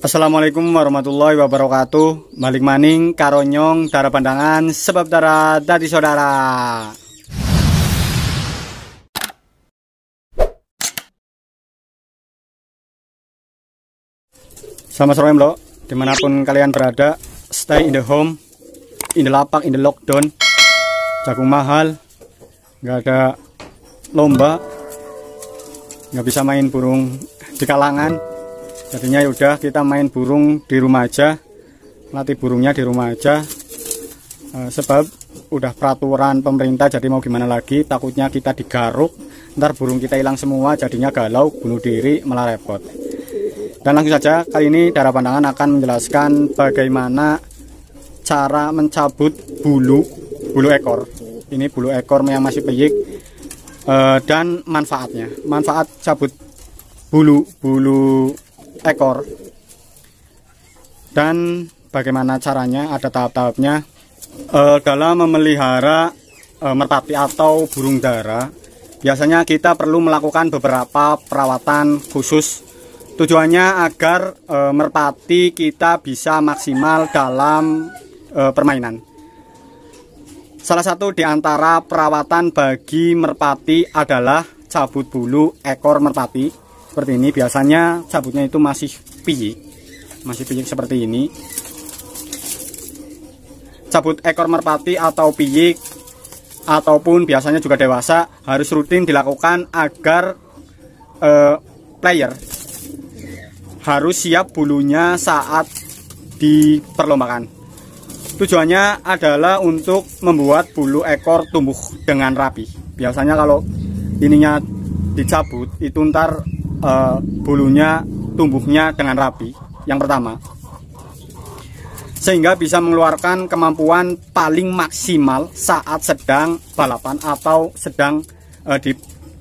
Assalamualaikum warahmatullahi wabarakatuh. Balik maning karonyong darah pandangan sebab darah dadi saudara. Selamat sore bro, dimanapun kalian berada. Stay in the home, in the lapak, in the lockdown. Jagung mahal, nggak ada lomba, nggak bisa main burung di kalangan. Jadinya yaudah kita main burung di rumah aja, latih burungnya di rumah aja. Sebab udah peraturan pemerintah, jadi mau gimana lagi, takutnya kita digaruk, ntar burung kita hilang semua, jadinya galau, bunuh diri, malah repot. Dan langsung saja, kali ini darah pandangan akan menjelaskan bagaimana cara mencabut bulu ekor. Ini bulu ekor yang masih peyik, dan manfaatnya. Manfaat cabut bulu ekor dan bagaimana caranya, ada tahap-tahapnya. Dalam memelihara merpati atau burung dara, biasanya kita perlu melakukan beberapa perawatan khusus. Tujuannya agar merpati kita bisa maksimal dalam permainan. Salah satu di antara perawatan bagi merpati adalah cabut bulu ekor merpati. Seperti ini, biasanya cabutnya itu masih piyik seperti ini. Cabut ekor merpati atau piyik ataupun biasanya juga dewasa harus rutin dilakukan agar player harus siap bulunya saat diperlombakan. Tujuannya adalah untuk membuat bulu ekor tumbuh dengan rapi. Biasanya kalau ininya dicabut itu ntar bulunya tumbuhnya dengan rapi, yang pertama, sehingga bisa mengeluarkan kemampuan paling maksimal saat sedang balapan atau sedang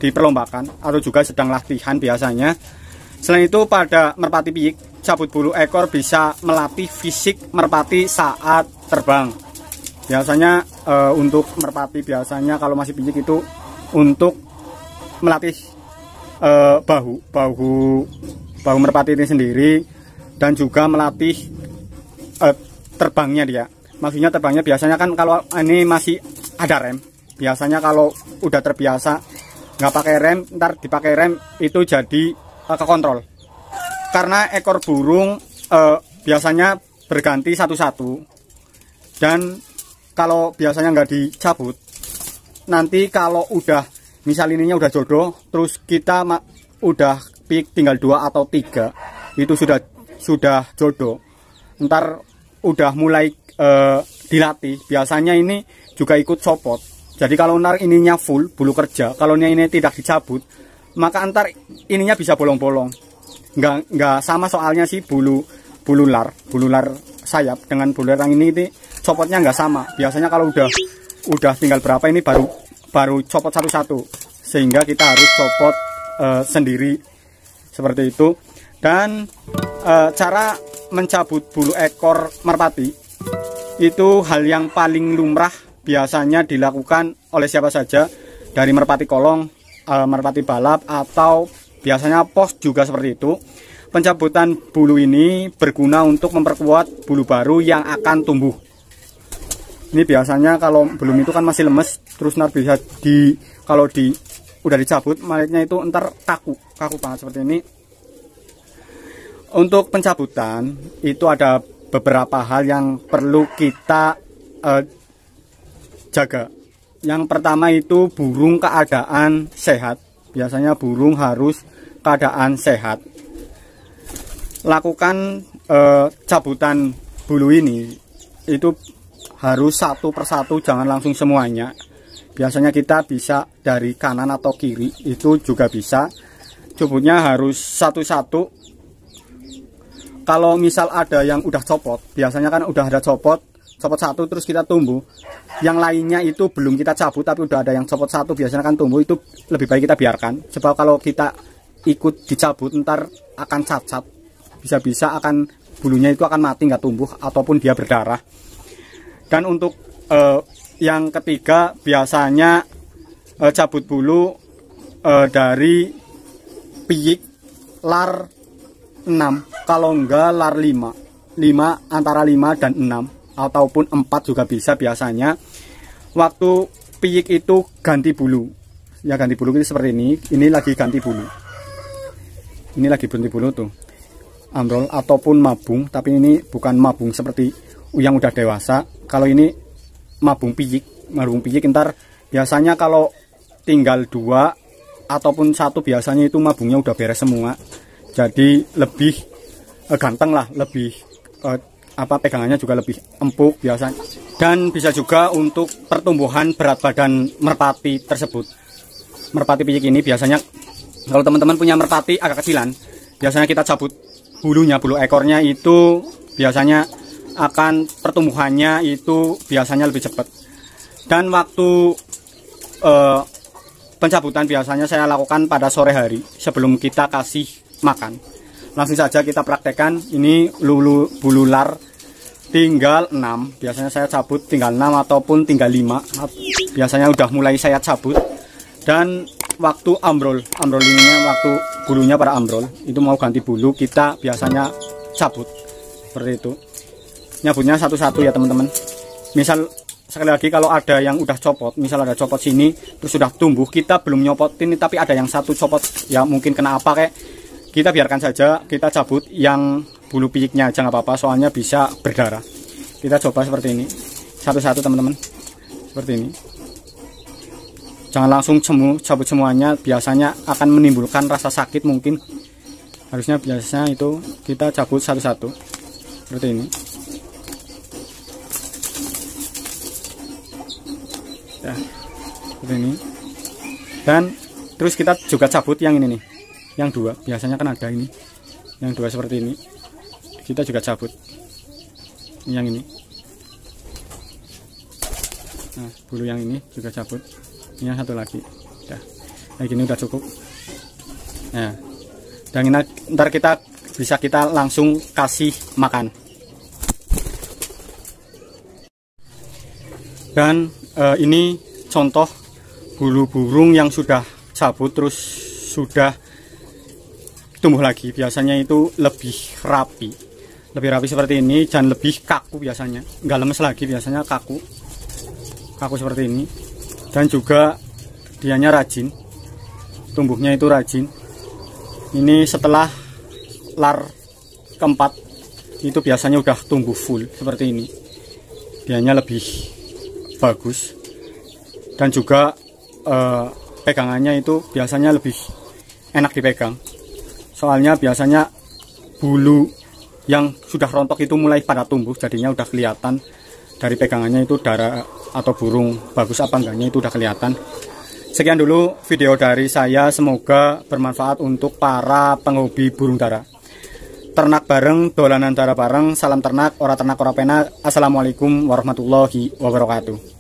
diperlombakan atau juga sedang latihan biasanya. Selain itu, pada merpati piyik, cabut bulu ekor bisa melatih fisik merpati saat terbang. Biasanya untuk merpati, biasanya kalau masih piyik itu untuk melatih bahu merpati ini sendiri, dan juga melatih terbangnya dia. Maksudnya terbangnya biasanya kan kalau ini masih ada rem, biasanya kalau udah terbiasa nggak pakai rem, ntar dipakai rem itu jadi kekontrol. Karena ekor burung biasanya berganti satu-satu, dan kalau biasanya nggak dicabut, nanti kalau udah misal ininya udah jodoh, terus kita udah pik tinggal 2 atau 3, itu sudah jodoh, ntar udah mulai dilatih, biasanya ini juga ikut copot. Jadi kalau ntar ininya full bulu kerja, kalau ini tidak dicabut, maka ntar ininya bisa bolong-bolong. Nggak sama soalnya sih bulu lar sayap dengan bulu yang ini copotnya nggak sama. Biasanya kalau udah tinggal berapa ini baru copot satu-satu, sehingga kita harus copot sendiri seperti itu. Dan cara mencabut bulu ekor merpati itu hal yang paling lumrah, biasanya dilakukan oleh siapa saja, dari merpati kolong, merpati balap, atau biasanya pos juga seperti itu. Pencabutan bulu ini berguna untuk memperkuat bulu baru yang akan tumbuh. Ini biasanya kalau belum itu kan masih lemes, terus ntar bisa kalau udah dicabut, maletnya itu ntar kaku banget seperti ini. Untuk pencabutan itu ada beberapa hal yang perlu kita jaga. Yang pertama itu burung keadaan sehat. Biasanya burung harus keadaan sehat. Lakukan cabutan bulu ini itu harus satu persatu, jangan langsung semuanya. Biasanya kita bisa dari kanan atau kiri, itu juga bisa. Cabutnya harus satu-satu. Kalau misal ada yang udah copot, biasanya kan udah ada copot satu terus kita tumbuh. Yang lainnya itu belum kita cabut tapi udah ada yang copot satu, biasanya kan tumbuh, itu lebih baik kita biarkan. Sebab kalau kita ikut dicabut ntar akan cacat. Bisa-bisa akan bulunya itu akan mati, nggak tumbuh ataupun dia berdarah. Dan untuk yang ketiga, biasanya cabut bulu dari piyik, lar, 6, kalau enggak lar 5. Antara 5 dan 6 ataupun 4 juga bisa biasanya. Waktu piyik itu ganti bulu. Ya ganti bulu itu seperti ini. Ini lagi ganti bulu. Ini lagi ganti bulu tuh. Ambrol ataupun mabung, tapi ini bukan mabung seperti yang udah dewasa. Kalau ini mabung piyik ntar biasanya kalau tinggal 2 ataupun 1 biasanya itu mabungnya udah beres semua. Jadi lebih ganteng lah, lebih pegangannya juga lebih empuk biasanya. Dan bisa juga untuk pertumbuhan berat badan merpati tersebut. Merpati piyik ini biasanya kalau teman-teman punya merpati agak kecilan, biasanya kita cabut bulunya, bulu ekornya itu biasanya akan pertumbuhannya itu biasanya lebih cepat. Dan waktu pencabutan biasanya saya lakukan pada sore hari sebelum kita kasih makan. Langsung saja kita praktekkan. Ini bulu lar tinggal 6, biasanya saya cabut tinggal 6 ataupun tinggal 5, biasanya udah mulai saya cabut. Dan waktu ambrol ininya, waktu bulunya pada ambrol itu mau ganti bulu, kita biasanya cabut seperti itu. Nyabutnya satu-satu ya teman-teman. Misal sekali lagi kalau ada yang udah copot, misal ada copot sini terus sudah tumbuh, kita belum nyopotin tapi ada yang satu copot ya mungkin kena apa kayak, kita biarkan saja, kita cabut yang bulu piyiknya aja nggak apa-apa, soalnya bisa berdarah. Kita coba seperti ini satu-satu teman-teman, seperti ini. Jangan langsung cabut semuanya, biasanya akan menimbulkan rasa sakit mungkin. Harusnya biasanya itu kita cabut satu-satu seperti ini. Ya, seperti ini. Dan terus kita juga cabut yang ini nih, yang 2 biasanya kan ada ini, yang 2 seperti ini. Kita juga cabut yang ini. Nah, bulu yang ini juga cabut. Ini satu lagi. Udah. Nah, gini udah cukup. Nah, dan ntar kita langsung kasih makan. Dan ini contoh bulu burung yang sudah cabut terus sudah tumbuh lagi. Biasanya itu lebih rapi seperti ini dan lebih kaku biasanya, nggak lemes lagi, biasanya kaku seperti ini. Dan juga dianya rajin, tumbuhnya itu rajin. Ini setelah lar keempat itu biasanya udah tumbuh full seperti ini, dianya lebih bagus. Dan juga pegangannya itu biasanya lebih enak dipegang, soalnya biasanya bulu yang sudah rontok itu mulai pada tumbuh, jadinya udah kelihatan dari pegangannya itu darah atau burung bagus apa enggaknya itu udah kelihatan. Sekian dulu video dari saya, semoga bermanfaat untuk para penghobi burung dara. Ternak bareng, dolanan dara bareng, salam ternak, ora ternak ora pena. Assalamualaikum warahmatullahi wabarakatuh.